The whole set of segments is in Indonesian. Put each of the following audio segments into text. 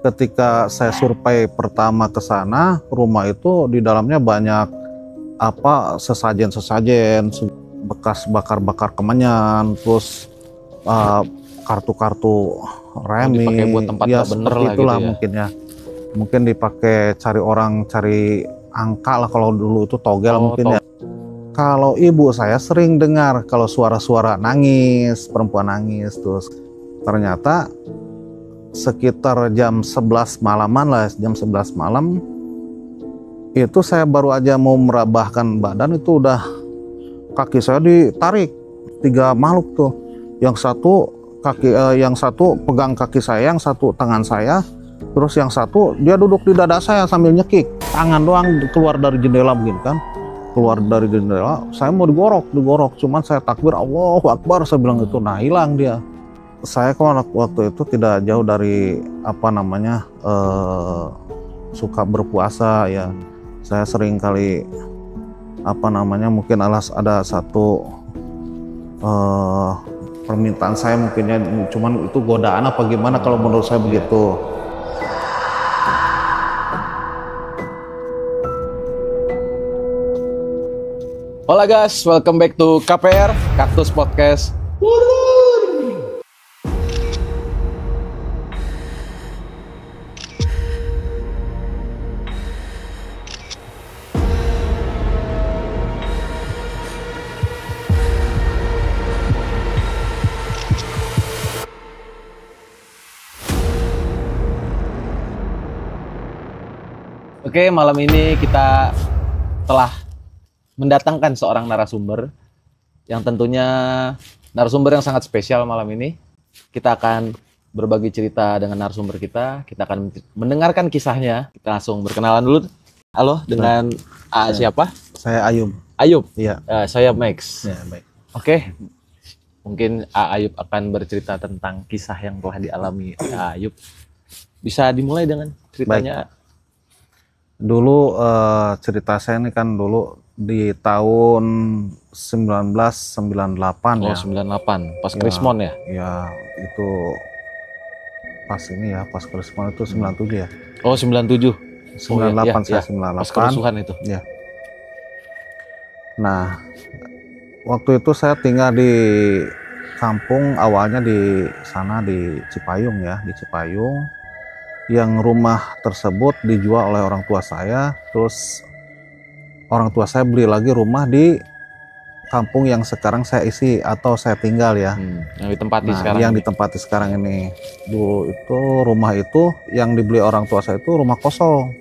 ketika saya survei pertama ke sana, rumah itu di dalamnya banyak sesajen-sesajen, bekas bakar-bakar kemenyan, terus kartu-kartu remi, dipakai buat tempat ya bener seperti lah itulah gitu ya. mungkin ya. Mungkin dipakai cari angka lah, kalau dulu itu togel mungkin ya. Kalau ibu saya sering dengar kalau suara-suara nangis, perempuan nangis, terus ternyata sekitar jam 11 malaman lah, jam 11 malam itu saya baru aja mau merabahkan badan, itu udah kaki saya ditarik 3 makhluk tuh. Yang satu pegang kaki saya, yang satu tangan saya, terus yang satu dia duduk di dada saya sambil nyekik, tangan doang keluar dari jendela begini kan. Keluar dari jendela, saya mau digorok, cuman saya takbir Allahu Akbar, saya bilang itu, nah hilang dia. Saya kan waktu itu tidak jauh dari suka berpuasa ya. Saya sering kali mungkin ada satu permintaan saya mungkinnya, cuman itu godaan apa gimana kalau menurut saya begitu. Hola guys, welcome back to KPR, Kaktus Podcast. Oke, malam ini kita telah mendatangkan seorang narasumber yang tentunya narasumber yang sangat spesial malam ini. Kita akan berbagi cerita dengan narasumber kita akan mendengarkan kisahnya. Kita langsung berkenalan dulu. Halo, dengan siapa? Saya Ayub. Ayub? Iya. Saya Max. Ya, baik. Oke, mungkin Ayub akan bercerita tentang kisah yang telah dialami Ayub. Bisa dimulai dengan ceritanya. Baik. Dulu cerita saya ini kan dulu di tahun 1998 ya. 98, pas Krismon ya? Ya, itu pas ini ya, pas Krismon itu 97 ya. Oh, 97. 98 saya 98. Pas kerusuhan itu. Ya. Nah, waktu itu saya tinggal di kampung, awalnya di sana di Cipayung ya, di Cipayung. Yang rumah tersebut dijual oleh orang tua saya, terus orang tua saya beli lagi rumah di kampung yang sekarang saya isi atau saya tinggal ya. Yang ditempati sekarang. Yang ditempati sekarang ini. Dulu itu rumah itu yang dibeli orang tua saya itu rumah kosong.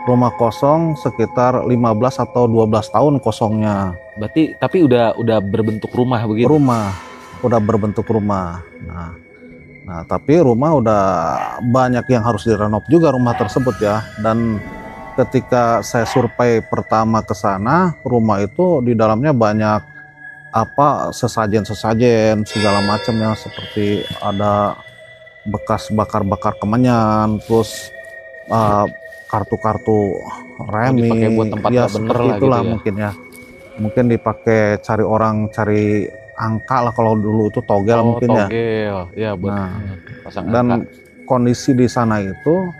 Rumah kosong sekitar 15 atau 12 tahun kosongnya. Berarti tapi udah berbentuk rumah begitu. Rumah udah berbentuk rumah. Nah, tapi rumah udah banyak yang harus direnov juga rumah tersebut ya. Dan ketika saya survei pertama ke sana, rumah itu di dalamnya banyak sesajen-sesajen segala macam yang seperti ada bekas bakar-bakar kemenyan, terus kartu-kartu remi, dipakai buat tempat ya bener seperti lah itulah gitu ya. mungkin ya. Mungkin dipakai cari angka lah, kalau dulu itu togel mungkin ya. Togel, ya buat pasang dan angka. Kondisi di sana itu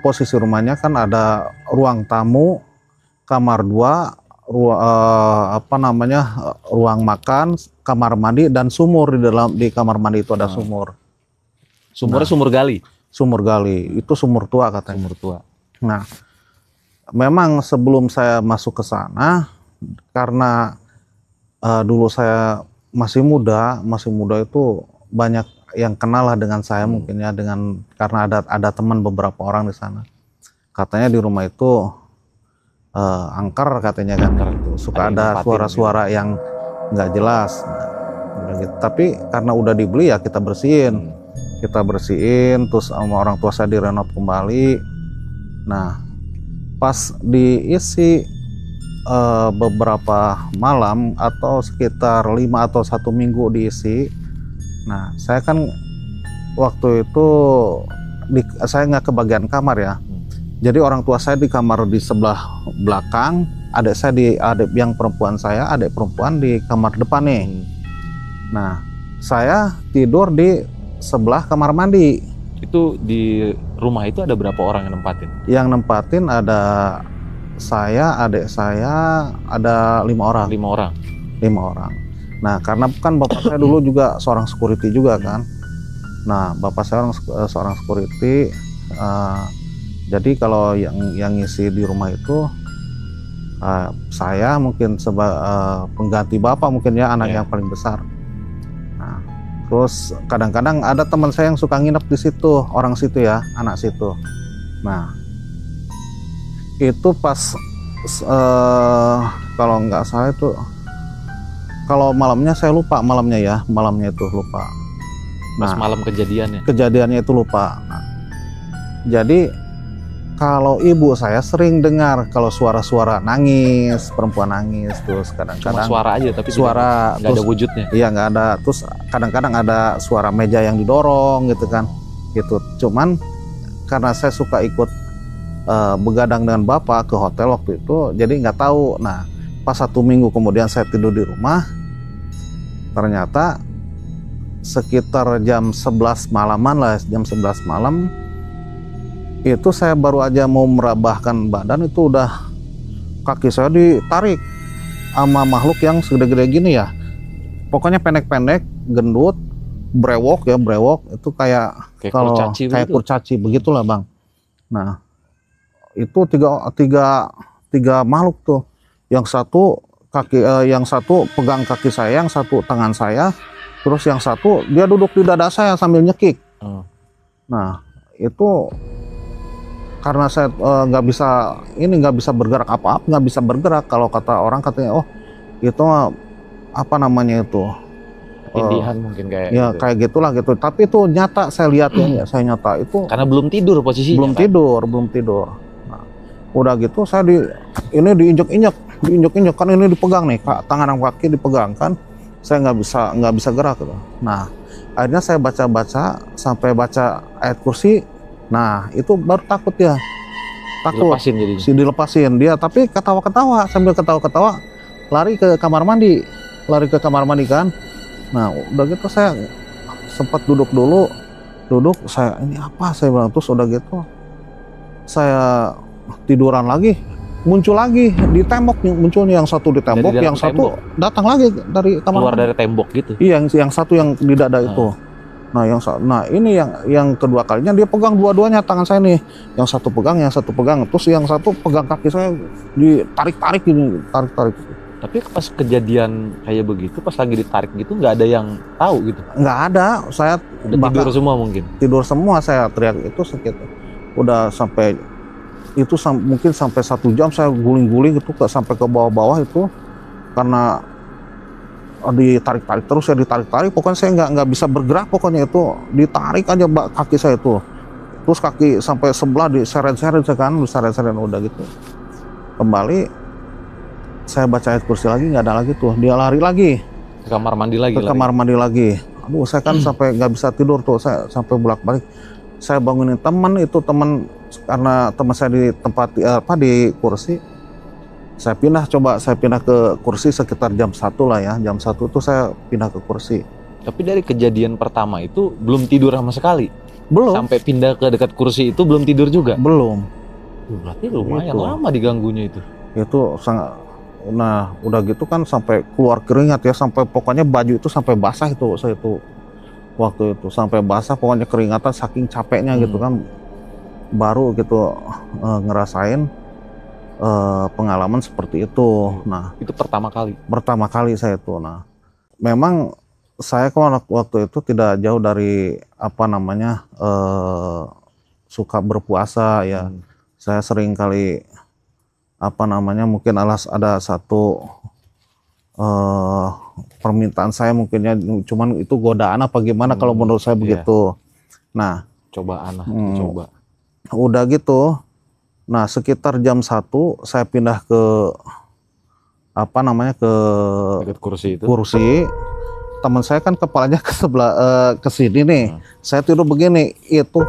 posisi rumahnya kan ada ruang tamu, kamar 2, ruang makan, kamar mandi, dan sumur. Di kamar mandi itu ada sumur. Sumurnya sumur gali. Sumur gali, itu sumur tua katanya. Sumur tua. Nah, memang sebelum saya masuk ke sana, karena dulu saya masih muda itu banyak yang kenal lah dengan saya mungkin ya, karena ada teman beberapa orang di sana. Katanya di rumah itu angker katanya kan, suka ada suara-suara yang nggak jelas. Gitu. Tapi karena udah dibeli ya kita bersihin, terus sama orang tua saya direnov kembali. Nah, pas diisi beberapa malam atau sekitar 5 atau 1 minggu diisi. Nah, saya kan waktu itu saya nggak ke bagian kamar ya. Jadi orang tua saya di kamar di sebelah belakang, adik yang perempuan adik perempuan di kamar depan nih. Nah, saya tidur di sebelah kamar mandi. Itu di rumah itu ada berapa orang yang nempatin? Yang nempatin ada saya, adik saya, ada 5 orang. 5 orang. 5 orang. Nah, karena kan bapak saya dulu juga seorang security juga kan. Nah, bapak saya seorang security. Jadi kalau yang ngisi di rumah itu saya mungkin pengganti bapak mungkin ya, anak yang paling besar. Nah, terus kadang-kadang ada teman saya yang suka nginep di situ, orang situ ya, anak situ. Nah, itu pas kalau nggak salah itu, kalau malamnya saya lupa, malamnya itu lupa. Pas malam kejadiannya? Kejadiannya itu lupa. Nah, jadi kalau ibu saya sering dengar kalau suara-suara nangis, perempuan nangis, terus kadang-kadang cuma suara aja, tapi suara nggak ada wujudnya. Iya, nggak ada. Terus kadang-kadang ada suara meja yang didorong gitu kan, gitu. Cuman karena saya suka ikut begadang dengan bapak ke hotel waktu itu, jadi nggak tahu. Nah, pas 1 minggu kemudian saya tidur di rumah, ternyata sekitar jam 11 malaman lah, jam 11 malam itu saya baru aja mau merabahkan badan, itu udah kaki saya ditarik sama makhluk yang segede-gede gini ya, pokoknya pendek-pendek, gendut, brewok, itu kayak kalau kayak kurcaci begitulah bang. Nah, itu tiga makhluk tuh, yang satu yang satu pegang kaki saya, yang satu tangan saya, terus yang satu dia duduk di dada saya sambil nyekik. Nah, itu karena saya nggak bisa bergerak apa-apa, nggak bisa bergerak. Kalau kata orang katanya, oh itu apa namanya itu, tindihan mungkin kayak ya gitu. Kayak gitulah gitu. Tapi itu nyata, saya lihat ya, saya nyata itu. Karena belum tidur posisinya. Belum tidur. Nah, udah gitu saya ini diinjek-injek kan, ini dipegang nih, tangan dan kaki dipegang kan. Saya nggak bisa gerak gitu. Nah, akhirnya saya baca sampai baca ayat kursi. Nah, itu baru takut ya. Takut. Dilepasin dia, tapi ketawa-ketawa, sambil ketawa-ketawa lari ke kamar mandi kan. Nah, udah gitu saya sempat duduk, saya ini apa, saya bilang. Terus udah gitu saya tiduran lagi, muncul lagi di tembok, munculnya yang satu di tembok, yang satu datang lagi dari kamar keluar dari tembok gitu. Iya, yang satu yang di dada itu. Nah, ini yang kedua kalinya dia pegang dua-duanya tangan saya nih. Yang satu pegang, terus yang satu pegang kaki saya, ditarik-tarik gini, tarik-tarik. Tapi pas kejadian kayak begitu, pas lagi ditarik gitu, nggak ada yang tahu gitu? Nggak ada, saya tidur semua mungkin? Tidur semua, saya teriak itu sekitar. Udah sampai, itu mungkin sampai 1 jam saya guling-guling itu, sampai ke bawah-bawah itu. Karena ditarik-tarik terus, saya ditarik-tarik, pokoknya saya nggak bisa bergerak, pokoknya itu ditarik aja kaki saya itu, terus kaki sampai sebelah diseret-seret kan, udah gitu kembali saya baca ayat kursi lagi, nggak ada lagi tuh, dia lari lagi ke kamar mandi lagi. Aduh, saya kan sampai nggak bisa tidur tuh, saya sampai bolak-balik. Saya bangunin teman karena teman saya di tempat di kursi. Saya pindah ke kursi sekitar jam 1 lah ya. Jam 1 itu saya pindah ke kursi. Tapi dari kejadian pertama itu belum tidur sama sekali? Belum. Sampai pindah ke dekat kursi itu belum tidur juga? Belum. Berarti lumayan lama diganggunya itu. Itu sangat. Nah, udah gitu kan sampai keluar keringat ya, sampai pokoknya baju itu sampai basah itu, saya itu waktu itu sampai basah, pokoknya keringatan saking capeknya gitu kan. Baru gitu ngerasain pengalaman seperti itu. Nah, itu pertama kali saya itu. Nah, memang saya waktu itu tidak jauh dari suka berpuasa ya. Saya sering kali mungkin ada satu permintaan saya mungkinnya, cuman itu godaan apa gimana kalau menurut saya begitu. Nah, cobaan lah, coba. Udah gitu. Nah, sekitar jam 1 saya pindah ke dekat kursi itu. Teman saya kan kepalanya ke sebelah ke sini nih. Saya tidur begini, itu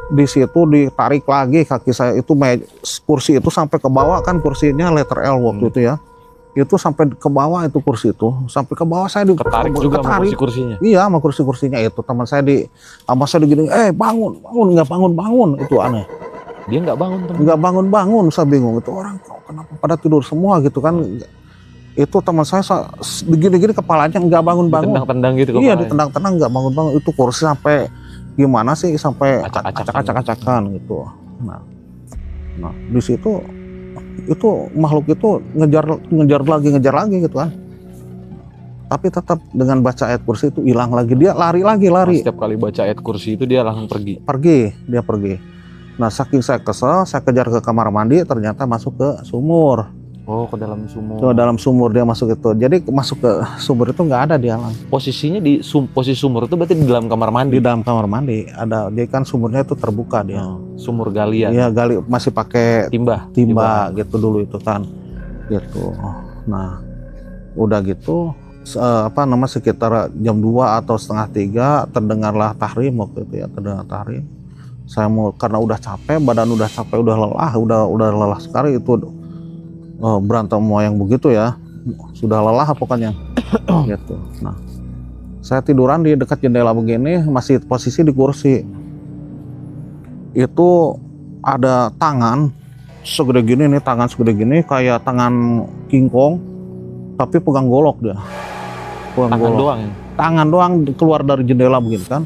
di situ ditarik lagi kaki saya itu, kursi itu sampai ke bawah kan, kursinya letter L waktu itu ya. Itu sampai ke bawah itu kursi itu, sampai ke bawah saya Ketarik juga sama kursi-kursinya. Iya, sama kursi-kursinya itu. Teman saya sama saya digini, bangun, nggak bangun, itu aneh. Dia nggak bangun, nggak bangun, saya bingung itu orang kenapa pada tidur semua gitu kan. Itu teman saya begini-gini kepalanya nggak bangun. Ditendang-tendang gitu kepalanya. Iya, ditendang-tendang nggak bangun. Itu kursi sampai gimana sih, sampai acak-acakan gitu. Nah, di situ itu makhluk itu ngejar lagi gitu kan. Tapi tetap dengan baca ayat kursi itu hilang lagi, dia lari. Setiap kali baca ayat kursi itu dia langsung pergi. Dia pergi. Nah, saking saya kesel, saya kejar ke kamar mandi, ternyata masuk ke sumur. Oh, ke dalam sumur. Ke dalam sumur dia masuk itu. Jadi masuk ke sumur itu nggak ada dia langsung. Posisinya di posisi sumur itu berarti di dalam kamar mandi. Di dalam kamar mandi ada. Dia kan sumurnya itu terbuka dia. Sumur galian. Iya, masih pakai timba gitu dulu itu kan. Gitu. Nah, udah gitu sekitar jam 2 atau setengah 3 terdengarlah tahrim waktu itu ya, terdengar tahrim. Saya karena udah capek, badan udah capek, udah lelah sekali itu. Berantem mau yang begitu ya, sudah lelah pokoknya. Gitu. Nah, saya tiduran di dekat jendela begini, masih posisi di kursi. Itu ada tangan segede gini nih, kayak tangan King Kong, tapi pegang golok dia. Tangan doang keluar dari jendela begini kan.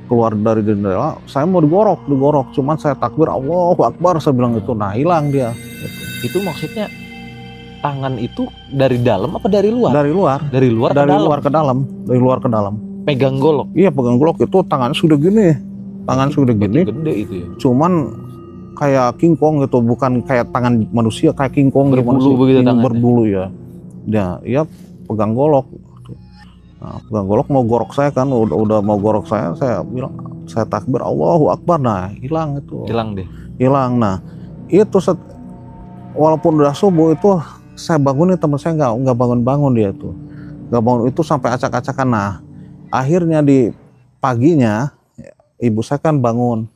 Keluar dari jendela, saya mau digorok, cuman saya takbir Allahu Akbar, saya bilang itu, nah hilang dia. Gitu. Itu maksudnya tangan itu dari dalam apa dari luar? Dari luar ke dalam. Pegang golok? Iya, pegang golok itu tangannya sudah gini. Gede itu ya? Cuman kayak King Kong gitu, bukan kayak tangan manusia, kayak King Kong berbulu begitu tangannya. Berbulu ya. Dia pegang golok. Nah, pegang golok mau gorok saya kan, udah mau gorok saya bilang, saya takbir Allahu Akbar, nah hilang itu. Hilang. Nah, itu walaupun udah subuh itu saya bangunin teman saya nggak bangun dia itu. Nggak bangun itu sampai acak-acakan. Nah, akhirnya di paginya ibu saya kan bangun.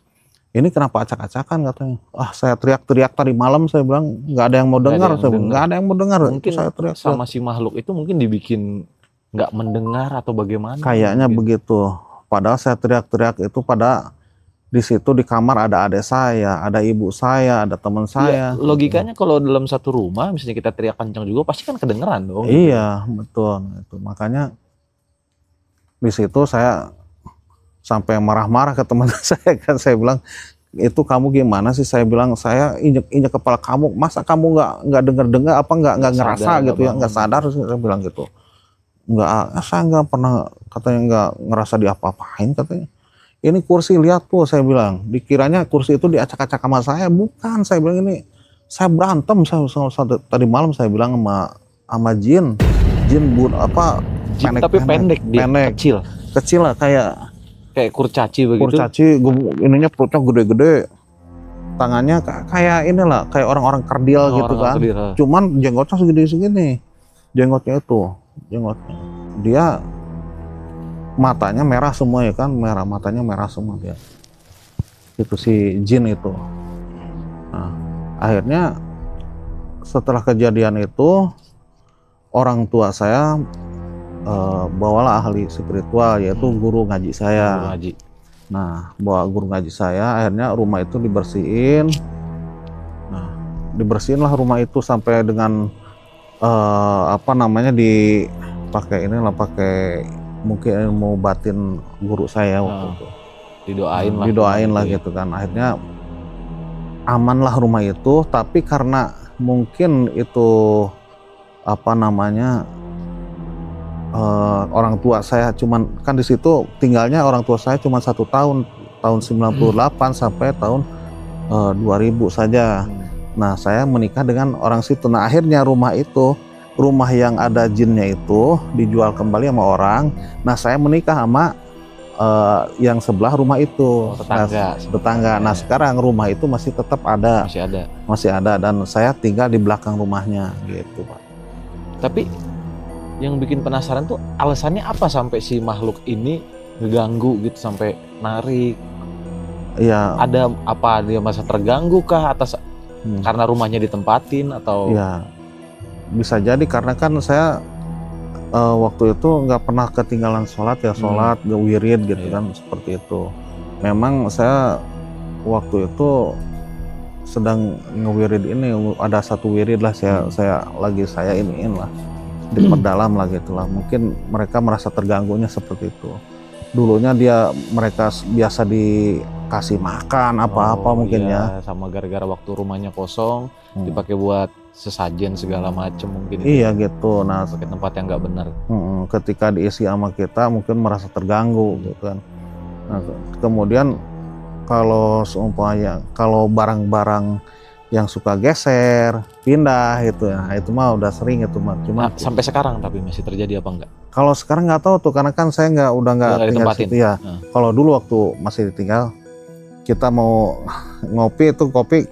Ini kenapa acak-acakan katanya. Saya teriak-teriak tadi malam, saya bilang nggak ada yang mau dengar, nggak ada yang mau dengar. Mungkin saya teriak sama si makhluk itu mungkin dibikin nggak mendengar atau bagaimana? Kayaknya begitu. Padahal saya teriak-teriak itu di situ di kamar ada adik saya, ada ibu saya, ada teman saya. Logikanya kalau dalam satu rumah, misalnya kita teriak kencang juga, pasti kan kedengeran dong. Iya, betul. Itu makanya di situ saya sampai marah-marah ke teman saya kan, saya bilang, itu kamu gimana sih? Saya bilang, saya injek kepala kamu, masa kamu nggak dengar apa nggak ngerasa gitu ya, nggak sadar, saya bilang gitu. Saya nggak pernah, katanya nggak ngerasa diapa-apain katanya. Ini kursi, lihat tuh, saya bilang, dikiranya kursi itu diacak-acak sama saya, bukan. Saya bilang ini, saya berantem tadi malam, saya bilang sama jin pendek, kecil lah, kayak kurcaci begitu. Ininya perutnya gede-gede, tangannya kayak inilah, kayak orang-orang kerdil gitu kan. Cuman jenggotnya segini, jenggotnya. Dia matanya merah semua ya kan, matanya merah semua dia. Itu si jin itu. Nah, akhirnya setelah kejadian itu, orang tua saya bawalah ahli spiritual, yaitu guru ngaji saya. Nah, bawa guru ngaji saya, akhirnya rumah itu dibersihin. Nah, dibersihinlah rumah itu sampai dengan pakai mungkin mau batin guru saya waktu itu. Didoain lah gitu kan. Akhirnya amanlah rumah itu, tapi karena mungkin itu orang tua saya cuman, kan di situ tinggalnya orang tua saya cuma 1 tahun, tahun 98 sampai tahun 2000 saja. Nah, saya menikah dengan orang situ. Nah, akhirnya rumah yang ada jinnya itu dijual kembali sama orang. Nah, saya menikah sama yang sebelah rumah itu, tetangga. Nah, sekarang rumah itu masih tetap ada. Masih ada dan saya tinggal di belakang rumahnya gitu, Pak. Tapi yang bikin penasaran tuh alasannya apa sampai si makhluk ini ngeganggu gitu, sampai narik? Iya. Ada apa, dia masa terganggu kah atas karena rumahnya ditempatin atau? Iya. bisa jadi karena kan saya waktu itu nggak pernah ketinggalan sholat ya, sholat wirid gitu kan, seperti itu. Memang saya waktu itu sedang ngewirid ini, ada satu wirid lah saya iniin lah, diperdalam lah gitulah. Mungkin mereka merasa terganggunya seperti itu. Dulunya mereka biasa dikasih makan apa-apa mungkin ya. Sama gara-gara waktu rumahnya kosong dipakai buat sesajen segala macem mungkin. Iya gitu. Nah, pakai tempat yang nggak benar. Ketika diisi sama kita mungkin merasa terganggu gitu kan. Nah, kemudian kalau seumpamanya kalau barang-barang yang suka geser, pindah gitu ya, itu mah udah sering itu mah. Cuma sampai sekarang tapi masih terjadi apa enggak? Kalau sekarang nggak tahu tuh, karena kan saya udah nggak tinggal di situ ya. Kalau dulu waktu masih ditinggal, kita mau ngopi itu kopi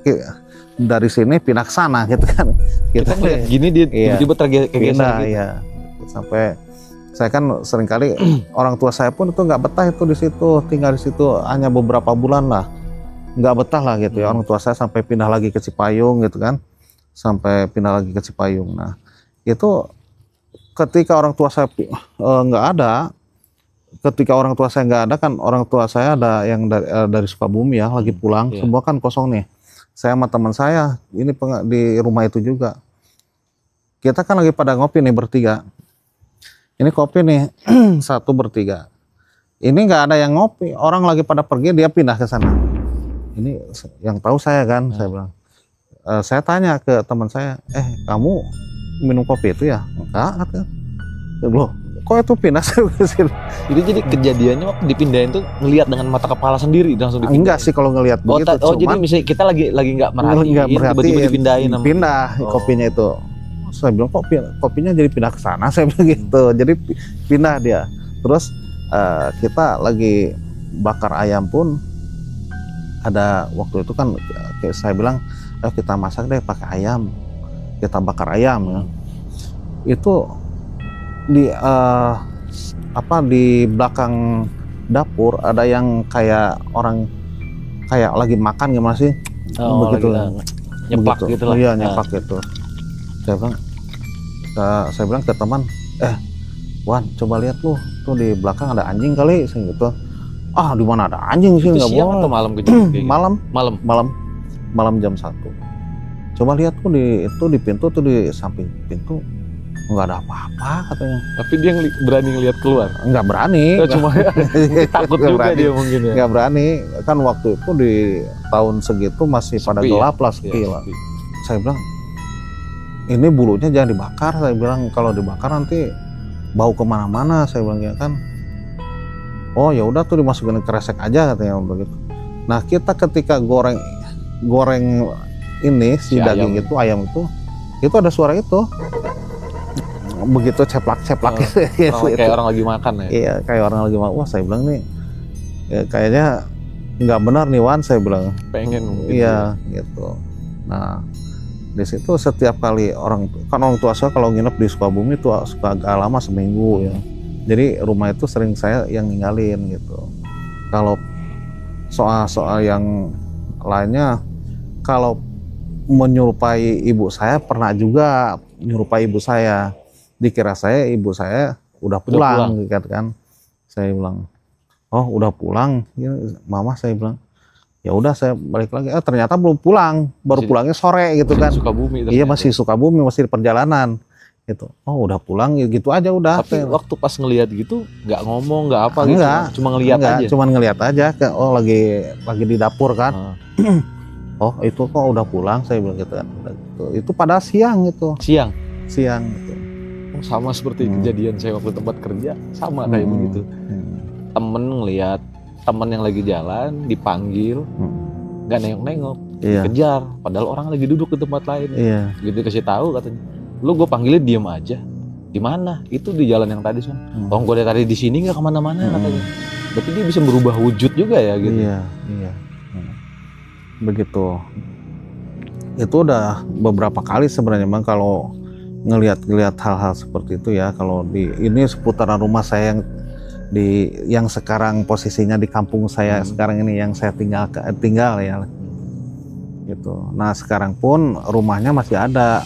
dari sini pindah ke sana gitu kan. Kita ngeliat gini dia tiba-tiba tergeser gitu. Iya. Sampai saya kan seringkali orang tua saya pun itu nggak betah itu di situ, tinggal di situ hanya beberapa bulan lah, nggak betah lah gitu ya. Orang tua saya sampai pindah lagi ke Cipayung gitu kan, sampai pindah lagi ke Cipayung. Nah itu ketika orang tua saya nggak ada, kan orang tua saya ada yang dari Sukabumi ya, lagi pulang, semua kan kosong nih. Saya sama teman saya ini di rumah itu juga. Kita kan lagi pada ngopi nih bertiga. Ini kopi nih satu bertiga. Ini nggak ada yang ngopi, orang lagi pada pergi, dia pindah ke sana. Ini yang tahu saya kan, saya bilang. Saya tanya ke teman saya, kamu minum kopi itu ya? Enggak, katanya. Loh, kok itu pindah? Jadi kejadiannya waktu dipindahin tuh ngelihat dengan mata kepala sendiri langsung dipindahin? Enggak sih kalau ngelihat begitu. Jadi misalnya kita lagi nggak merhatiin, tiba-tiba dipindahin. Pindah kopinya itu. Saya bilang kok kopinya jadi pindah ke sana, saya bilang gitu. Jadi pindah dia. Terus kita lagi bakar ayam pun ada waktu itu kan, saya bilang kita masak deh pakai ayam, kita bakar ayam ya. Itu di belakang dapur ada yang kayak orang kayak lagi makan gimana sih, begitu nyepak gitu lah. Iya, nyepak gitu. Saya bilang ke teman, Wan, coba lihat lu tuh di belakang ada anjing kali, gitu. Di mana ada anjing sih, nggak boleh. Atau malam kejadian? Malam jam 1. Coba lihat tuh di pintu tuh, di samping pintu nggak ada apa-apa katanya. Tapi dia berani ngelihat keluar? Nggak berani. Cuma takut juga dia mungkin ya. Nggak berani, kan waktu itu di tahun segitu masih pada gelap lah, sepi lah. Saya bilang, ini bulunya jangan dibakar, saya bilang, kalau dibakar nanti bau kemana-mana, saya bilang ya kan. Oh ya udah tuh dimasukin ke kresek aja katanya begitu. Nah kita ketika goreng ini si daging itu, ayam itu ada suara itu, begitu ceplak gitu. Kayak orang lagi makan ya. Iya, kayak orang lagi makan. Wah, saya bilang nih ya, kayaknya nggak benar nih Wan, saya bilang. Pengen mungkin. Iya gitu. Nah di situ setiap kali orang tua saya kalau nginep di Sukabumi itu suka agak lama, seminggu ya. Jadi rumah itu sering saya yang ninggalin gitu. Kalau soal yang lainnya, kalau menyerupai ibu saya, pernah juga menyerupai ibu saya. Dikira ibu saya udah pulang. Kan. Saya bilang, oh udah pulang, ya, mama, saya bilang. Ya udah saya balik lagi. Ternyata belum pulang, baru pulangnya sore gitu kan. Sukabumi. Iya masih Sukabumi, masih di perjalanan. Gitu. Oh udah pulang gitu aja udah. Tapi waktu pas ngelihat gitu nggak ngomong nggak apa gitu, cuma ngelihat aja. Cuma ngelihat aja. Oh lagi di dapur kan. Oh itu kok udah pulang, saya bilang gitu kan. Itu pada siang itu. Siang gitu. Oh, sama seperti kejadian saya waktu tempat kerja, sama kayak begitu. Temen ngelihat temen yang lagi jalan dipanggil, nggak nengok-nengok, dikejar. Padahal orang lagi duduk di tempat lain. Gitu kasih tahu katanya, lu gue panggilnya diem aja. Di mana? Itu di jalan yang tadi son. Oh gue dari tadi di sini nggak kemana-mana katanya. Berarti dia bisa berubah wujud juga ya gitu. Iya. Begitu. Itu udah beberapa kali sebenarnya Bang, kalau ngelihat hal-hal seperti itu ya. Kalau ini seputaran rumah saya yang sekarang posisinya di kampung saya sekarang ini, yang saya tinggal ya gitu. Nah sekarang pun rumahnya masih ada,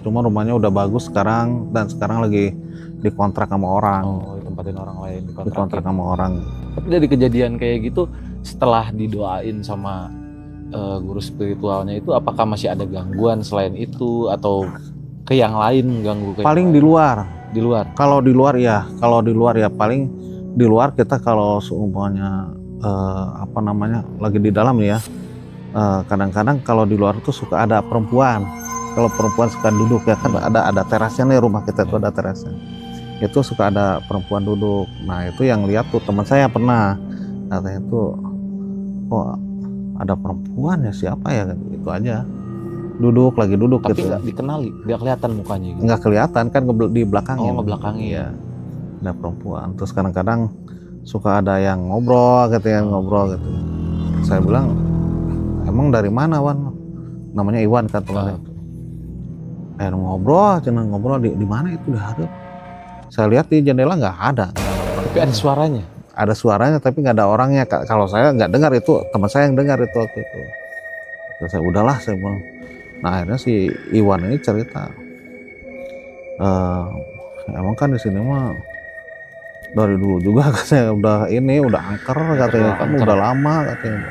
Cuma rumahnya udah bagus sekarang dan sekarang lagi dikontrak sama orang. Oh, ditempatin orang lain, Dikontrak sama orang. Tapi dari kejadian kayak gitu, setelah didoain sama guru spiritualnya itu, apakah masih ada gangguan selain itu atau ke yang lain ganggu? Paling di luar. Di luar. Kalau di luar ya paling di luar kita kalau seumpamanya lagi di dalam nih ya. Kadang-kadang kalau di luar tuh suka ada perempuan. Kalau perempuan suka duduk ya kan ada terasnya nih, rumah kita tuh ada terasnya. Itu suka ada perempuan duduk. Nah itu yang lihat tuh teman saya pernah. Katanya tuh, kok ada perempuan ya, siapa ya, itu aja. Lagi duduk tapi gitu. Tapi nggak dikenali, nggak kelihatan mukanya gitu. Nggak kelihatan kan, di belakangnya. Oh, ngebelakangin. Iya. Ada perempuan. Terus kadang-kadang suka ada yang ngobrol gitu ya, ngobrol gitu. Saya bilang, emang dari mana, Wan? Namanya Iwan kan temannya. Ngobrol di mana itu udah ada. Saya lihat di jendela nggak ada. Tapi ada suaranya. Ada suaranya tapi nggak ada orangnya. Kalau saya nggak dengar, itu teman saya yang dengar itu waktu itu. Terus saya udahlah, saya bilang. Nah akhirnya si Iwan ini cerita, emang kan di sini mah dari dulu juga katanya udah angker katanya, kan udah lama katanya.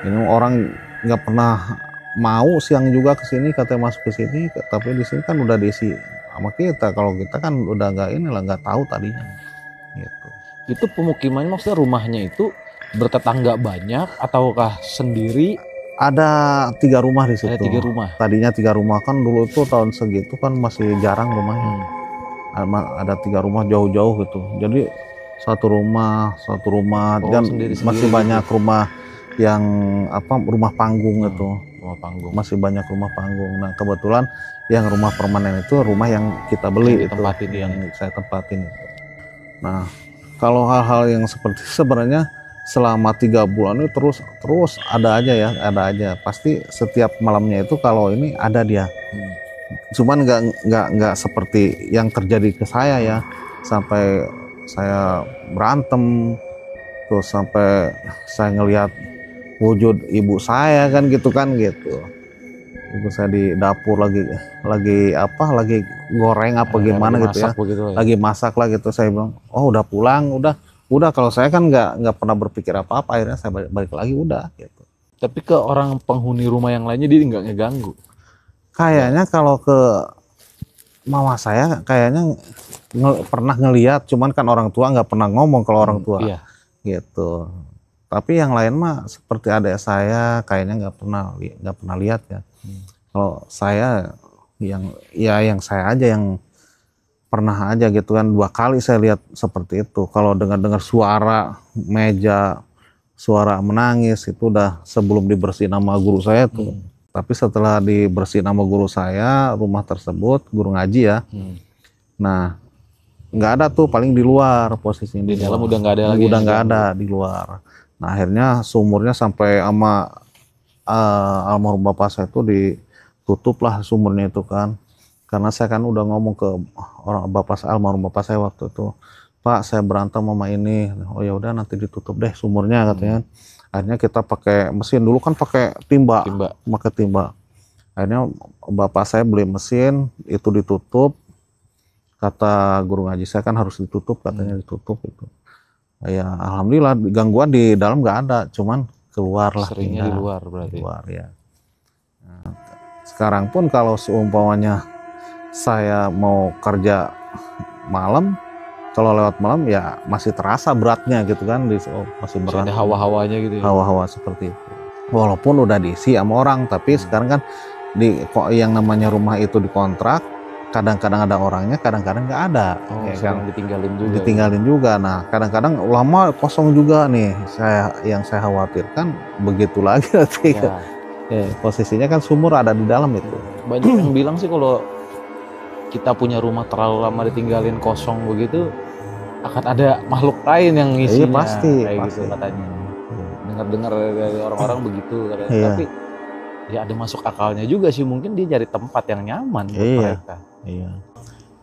Ini orang nggak pernah mau siang juga ke sini katanya, masuk ke sini, tapi di sini kan udah diisi sama kita. Kalau kita kan udah nggak tahu tadinya. Gitu. Itu pemukimannya, maksudnya rumahnya itu bertetangga banyak ataukah sendiri? Ada 3 rumah di situ. Ada 3 rumah. Tadinya 3 rumah, kan dulu itu tahun segitu kan masih jarang rumahnya. Ada 3 rumah jauh-jauh gitu. Jadi satu rumah dan masih banyak rumah yang rumah panggung itu. Rumah panggung. Masih banyak rumah panggung. Nah kebetulan yang rumah permanen itu rumah yang kita beli, yang saya tempatin. Nah kalau hal-hal yang seperti sebenarnya selama 3 bulan itu terus ada aja pasti setiap malamnya itu kalau ini ada dia. Cuman nggak seperti yang terjadi ke saya ya, sampai saya berantem, terus sampai saya ngelihat wujud ibu saya kan gitu. Ibu saya di dapur lagi goreng apa gimana gitu ya, lagi masak lah gitu. Saya bilang, oh udah pulang, udah kalau saya kan nggak pernah berpikir apa-apa, akhirnya saya balik lagi udah gitu. Tapi ke orang penghuni rumah yang lainnya dia nggak ngeganggu? Kayaknya kalau ke mama saya kayaknya pernah ngelihat, cuman kan orang tua nggak pernah ngomong kalau orang tua. Iya. Gitu. Tapi yang lain mah seperti adik saya kayaknya nggak pernah lihat ya. Kalau saya yang saya aja yang pernah aja gitu kan, 2 kali saya lihat seperti itu. Kalau dengar suara meja, suara menangis itu udah sebelum dibersihin sama guru saya tuh. Tapi setelah dibersihin sama guru saya, rumah tersebut guru ngaji ya. Nah nggak ada tuh, paling di luar posisinya. Di dalam udah nggak ada lagi. Udah nggak ada di luar. Nah akhirnya sumurnya sampai sama almarhum bapak saya itu ditutup lah sumurnya itu kan. Karena saya kan udah ngomong ke almarhum bapak saya waktu itu, Pak saya berantem sama ini. Oh ya udah nanti ditutup deh sumurnya katanya. Akhirnya kita pakai mesin, dulu kan pakai timba. Akhirnya bapak saya beli mesin itu ditutup. Kata guru ngaji saya kan harus ditutup, katanya ditutup itu. Ya alhamdulillah gangguan di dalam nggak ada, cuman keluar lah. Seringnya di luar berarti. Di luar ya. Nah, sekarang pun kalau seumpamanya saya mau kerja malam, kalau lewat malam ya masih terasa beratnya gitu kan, masih berat. Ada hawa-hawanya gitu ya. Hawa-hawa seperti itu. Walaupun udah diisi sama orang, tapi sekarang kan yang namanya rumah itu dikontrak, kadang-kadang ada orangnya, kadang-kadang nggak ada. Ya kan ditinggalin juga. Nah kadang-kadang lama kosong juga nih. Yang saya khawatirkan begitu lagi nanti. Ya. Posisinya kan sumur ada di dalam itu. Banyak yang bilang sih kalau kita punya rumah terlalu lama ditinggalin kosong begitu, akan ada makhluk lain yang ngisinya. Iya, pasti. Gitu katanya. Dengar-dengar dari orang-orang begitu katanya. Tapi ya ada masuk akalnya juga sih, mungkin dia cari tempat yang nyaman buat mereka. Iya.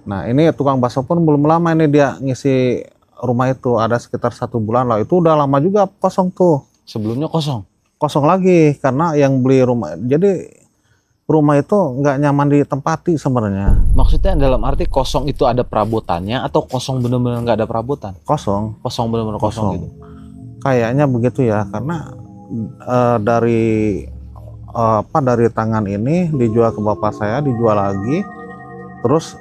Nah ini tukang bakso pun belum lama ini dia ngisi rumah itu, ada sekitar 1 bulan lah. Itu udah lama juga kosong tuh. Sebelumnya kosong? Kosong lagi karena yang beli rumah. Jadi rumah itu nggak nyaman ditempati sebenarnya. Maksudnya dalam arti kosong itu ada perabotannya atau kosong bener-bener nggak ada perabotan? Kosong. Kosong bener-bener kosong gitu. Kayaknya begitu ya, karena dari dari tangan ini dijual ke bapak saya, dijual lagi, terus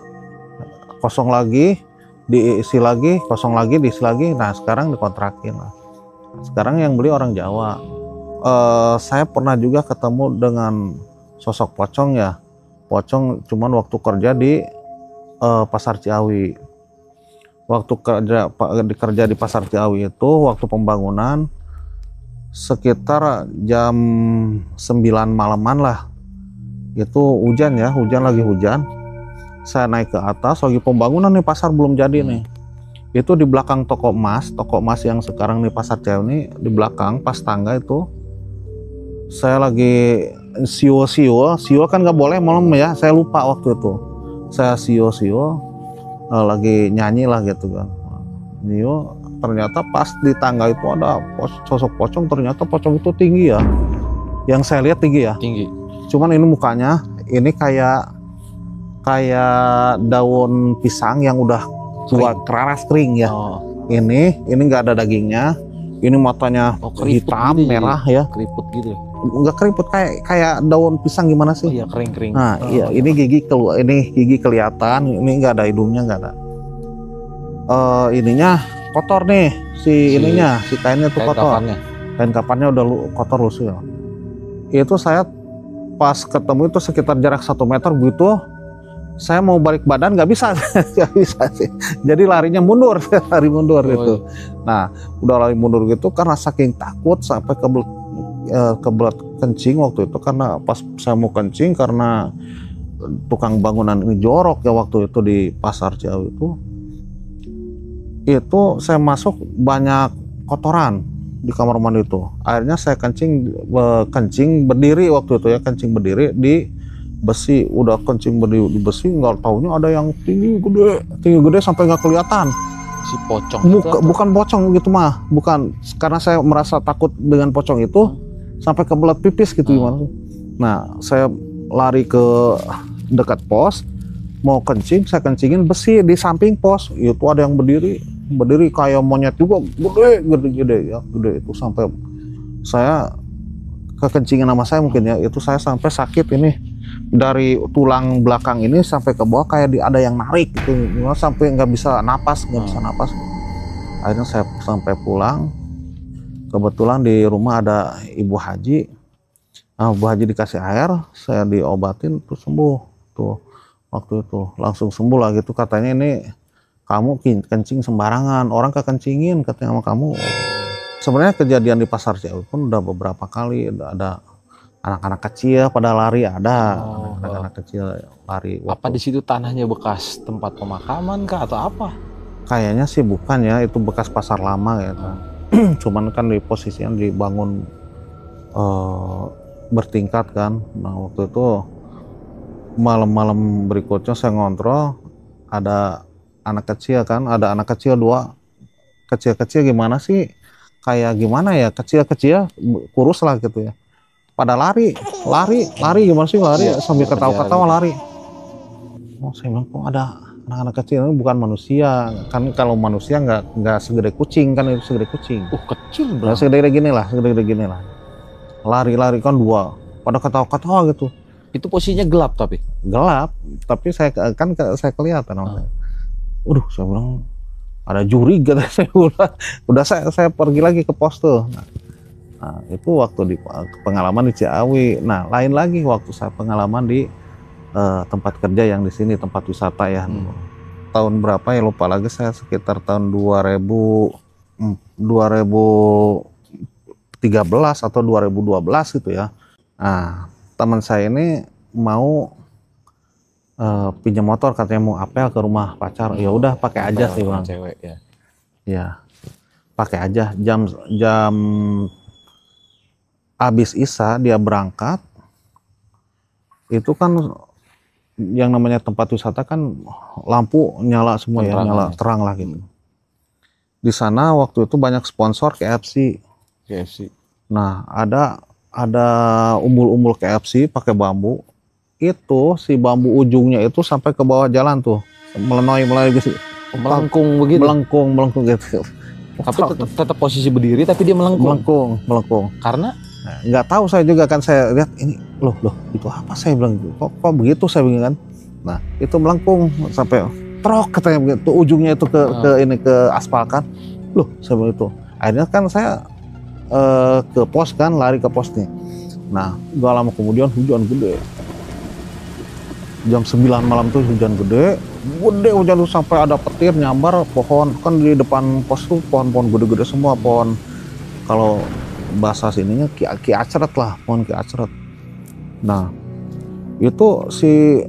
kosong lagi, diisi lagi, kosong lagi, diisi lagi. Nah sekarang dikontrakin lah. Sekarang yang beli orang Jawa. Saya pernah juga ketemu dengan sosok pocong ya. Pocong cuman waktu kerja di Pasar Ciawi. Waktu kerja di Pasar Ciawi itu waktu pembangunan sekitar jam 9 malaman lah. Itu hujan ya, lagi hujan. Saya naik ke atas lagi pembangunan nih, pasar belum jadi nih. Itu di belakang toko emas yang sekarang di Pasar Ciawi ini, di belakang pas tangga itu saya lagi sio kan nggak boleh malam ya, saya lupa waktu itu. Saya sio lagi nyanyi lah gitu kan. Ternyata pas di tangga itu ada sosok pocong. Ternyata pocong itu tinggi ya, yang saya lihat tinggi ya. Tinggi. Cuman ini mukanya ini kayak daun pisang yang udah tua keras kering ya. Ini nggak ada dagingnya. Ini matanya hitam gitu, merah ya. Keriput gitu. Nggak keriput, kayak daun pisang gimana sih? Oh iya, kering. Nah iya, ini gigi keluar, ini gigi kelihatan, ini nggak ada hidungnya, nggak ada. Ininya kotor nih, si kainnya tuh kotor. Kain kapannya udah kotor lusuh ya. Itu saya pas ketemu itu sekitar jarak 1 meter gitu, saya mau balik badan nggak bisa, nggak bisa sih. Jadi larinya mundur, lari mundur gitu. Nah udah lari mundur gitu karena saking takut sampai kebelet kencing waktu itu, karena pas saya mau kencing karena tukang bangunan ini jorok ya waktu itu di Pasar Ciawi itu saya masuk banyak kotoran di kamar mandi itu. Akhirnya saya kencing berdiri waktu itu ya, kencing berdiri di besi. Udah kencing berdiri di besi, nggak taunya ada yang tinggi gede sampai nggak kelihatan. Si pocong bukan pocong gitu mah, bukan, karena saya merasa takut dengan pocong itu sampai kebelet pipis gitu gimana. Nah saya lari ke dekat pos mau kencing, saya kencingin besi di samping pos itu ada yang berdiri kayak monyet juga, gede itu, sampai saya kekencingan sama saya mungkin ya, itu saya sampai sakit ini dari tulang belakang ini sampai ke bawah kayak ada yang narik gitu, sampai nggak bisa napas. Akhirnya saya sampai pulang. Kebetulan di rumah ada Ibu Haji. Nah, Ibu Haji dikasih air, saya diobatin terus sembuh tuh. Waktu itu langsung sembuh lah gitu. Katanya ini kamu kencing sembarangan, orang kekencingin katanya sama kamu. Sebenarnya kejadian di Pasar Ciawi pun udah beberapa kali, ada anak-anak kecil pada lari, ada anak-anak kecil lari. Apa di situ tanahnya bekas tempat pemakaman kah atau apa? Kayaknya sih bukan ya, itu bekas pasar lama gitu. Cuman kan di posisinya dibangun bertingkat kan. Nah waktu itu malam-malam berikutnya saya ngontrol, ada anak kecil kan, ada anak kecil 2, kecil-kecil gimana sih, kayak gimana ya, kecil-kecil kurus lah gitu ya, pada lari gimana sih, lari sambil ketawa-ketawa lari. Oh saya bilang kok ada anak-anak kecil, ini bukan manusia kan, kalau manusia nggak segede kucing kan, itu segede kucing. Kecil bro. Nah, segede gini lah, lari kan 2 pada ketawa-ketawa gitu. Itu posisinya gelap tapi saya kan saya kelihatan. Waduh, saya bilang ada juri gitu. Saya pergi lagi ke pos tuh. Nah, itu waktu di pengalaman di Ciawi. Nah lain lagi waktu saya pengalaman di tempat kerja yang di sini, tempat wisata ya. Tahun berapa ya lupa lagi saya, sekitar tahun 2013 atau 2012 gitu ya. Nah teman saya ini mau pinjam motor, katanya mau apel ke rumah pacar. Ya udah pakai aja sih bang. Cewek ya. Ya pakai aja, jam habis isya dia berangkat. Itu kan yang namanya tempat wisata kan lampu nyala semua ya, nyala terang lah gitu. Di sana waktu itu banyak sponsor KFC. Nah ada umbul-umbul KFC pakai bambu. itu si bambu ujungnya itu sampai ke bawah jalan tuh, melenoi gitu. Melengkung begitu. Melengkung gitu. Tapi tetap posisi berdiri tapi dia melengkung. Melengkung. Karena nggak tahu saya juga kan, saya lihat ini loh itu apa, saya bilang kok begitu, saya bilang kan. Nah itu melengkung sampai trok katanya begitu, ujungnya itu ke aspal kan. Loh saya bilang itu. Akhirnya kan saya ke pos kan, lari ke pos nih. Nah gak lama kemudian hujan gede. Jam 9 malam tuh hujan gede hujan tuh sampai ada petir nyambar pohon. Kan di depan pos tuh pohon-pohon gede-gede semua, pohon kalau bahasa sininya ki acret lah, pohon ki acret. Nah itu si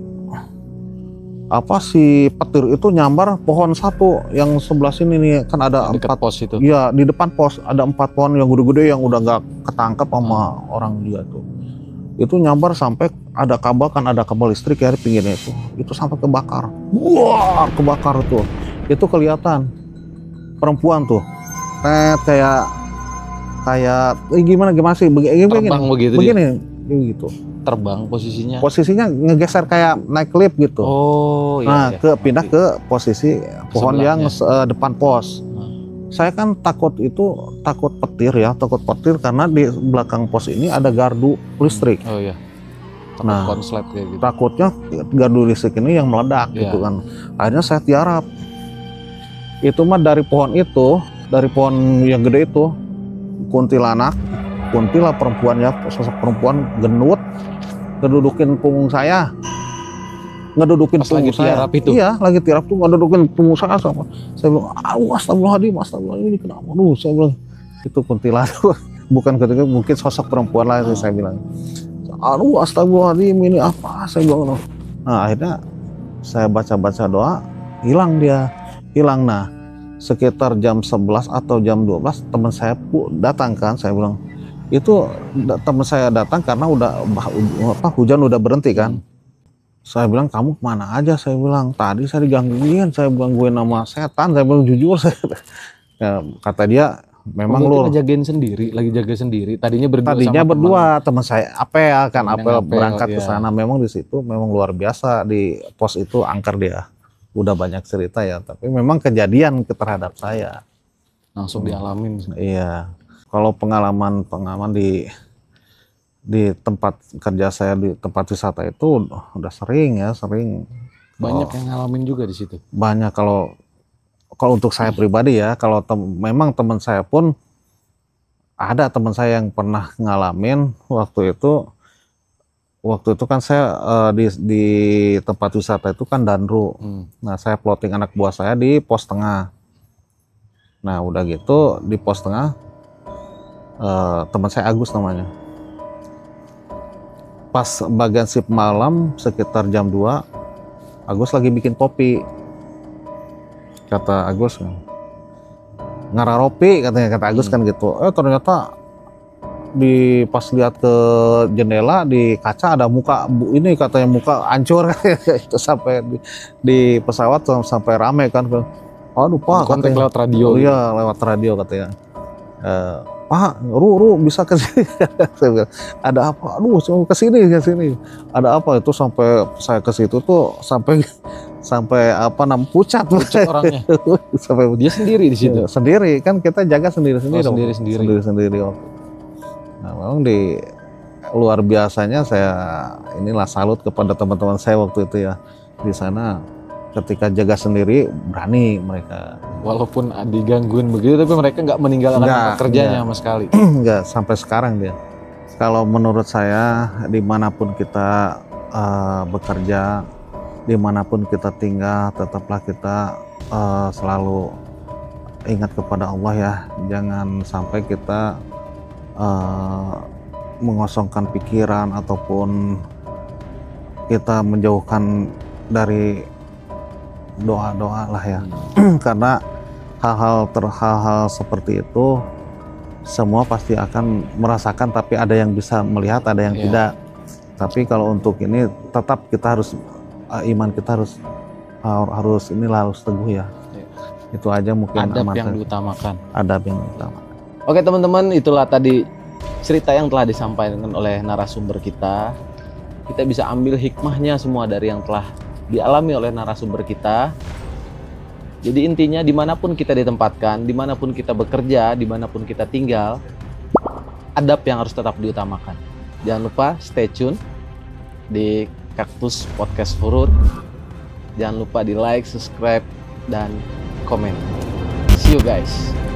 petir itu nyambar pohon satu yang sebelah sini nih, kan ada dekat 4 pos itu. Iya, di depan pos ada 4 pohon yang gede-gede yang udah gak ketangkep sama orang juga tuh. Itu nyambar sampai ada kabel listrik ya di pinggirnya itu sampai kebakar. Wah, kebakar tuh. Itu kelihatan perempuan tuh. Kayak gimana sih? Begini gitu. Terbang posisinya. Posisinya ngegeser kayak naik lift gitu. Oh iya. Nah, pindah ke posisi pohon yang depan pos. Saya kan takut petir karena di belakang pos ini ada gardu listrik. Oh iya. Nah, konslet kayak gitu. Takutnya gardu listrik ini yang meledak gitu kan. Akhirnya saya tiarap. Itu mah dari pohon yang gede itu, kuntilah perempuan ya, sosok perempuan genut, ngedudukin punggung saya. Ngedudukin punggung saya. Iya, lagi tiarap tuh ngedudukin punggung saya sama. Saya bilang, astagfirullahaladzim, ini kenapa? Saya bilang, itu kuntilanak. Bukan ketika mungkin sosok perempuan lah, saya bilang. Astagfirullahaladzim, ini apa? Saya bilang. Nah, akhirnya saya baca doa, hilang. Nah, sekitar jam 11 atau jam 12 teman saya datang kan, saya bilang. Itu teman saya datang karena hujan udah berhenti kan. Saya bilang, kamu kemana aja? Saya bilang, tadi saya digangguin, saya gangguin nama setan. Saya bilang jujur, ya, kata dia, memang lu lagi jaga sendiri. Tadinya berdua teman saya Apel berangkat ke sana. Memang di situ memang luar biasa, di pos itu angker dia. Udah banyak cerita ya, tapi memang kejadian terhadap saya. Langsung dialamin. Iya. Kalau pengalaman di tempat kerja saya, di tempat wisata itu udah sering. Banyak yang ngalamin juga di situ. Banyak. Kalau untuk saya pribadi ya, kalau memang teman saya pun ada teman saya yang pernah ngalamin waktu itu kan saya di tempat wisata itu kan Danru. Nah, saya plotting anak buah saya di pos tengah. Nah, udah gitu di pos tengah teman saya Agus namanya. Pas bagian shift malam sekitar jam 2, Agus lagi bikin kopi. Kata Agus, ngararopi katanya, kata Agus kan gitu. Ternyata pas lihat ke jendela di kaca ada muka ini, katanya muka hancur. Itu sampai di pesawat sampai rame kan. Aduh Pak, kontak lewat radio. Oh iya, lewat radio katanya. Pak, Ru bisa ke sini. Saya bilang, ada apa? Aduh, ke sini. Ada apa? Itu sampai saya ke situ tuh sampai pucat orangnya. Sampai dia sendiri di situ. Sendiri kan, kita jaga sendiri. Sendiri. Nah, memang di luar biasanya saya inilah salut kepada teman-teman saya waktu itu ya di sana. Ketika jaga sendiri berani mereka. Walaupun digangguin begitu, tapi mereka nggak meninggalkan pekerjaannya sama sekali. Enggak, sampai sekarang dia. Kalau menurut saya, dimanapun kita bekerja, dimanapun kita tinggal, tetaplah kita selalu ingat kepada Allah ya. Jangan sampai kita mengosongkan pikiran ataupun kita menjauhkan dari doa-doa lah ya. Karena hal-hal seperti itu semua pasti akan merasakan, tapi ada yang bisa melihat, ada yang tidak. Tapi kalau untuk ini tetap kita harus iman kita harus teguh ya. Itu aja mungkin adab yang diutamakan. Adab yang utama. Oke teman-teman, itulah tadi cerita yang telah disampaikan oleh narasumber kita. kita bisa ambil hikmahnya semua dari yang telah dialami oleh narasumber kita. Jadi intinya dimanapun kita ditempatkan, dimanapun kita bekerja, dimanapun kita tinggal, adab yang harus tetap diutamakan. Jangan lupa stay tune di Kaktus Podcast Furut. Jangan lupa di like, subscribe, dan komen. See you guys.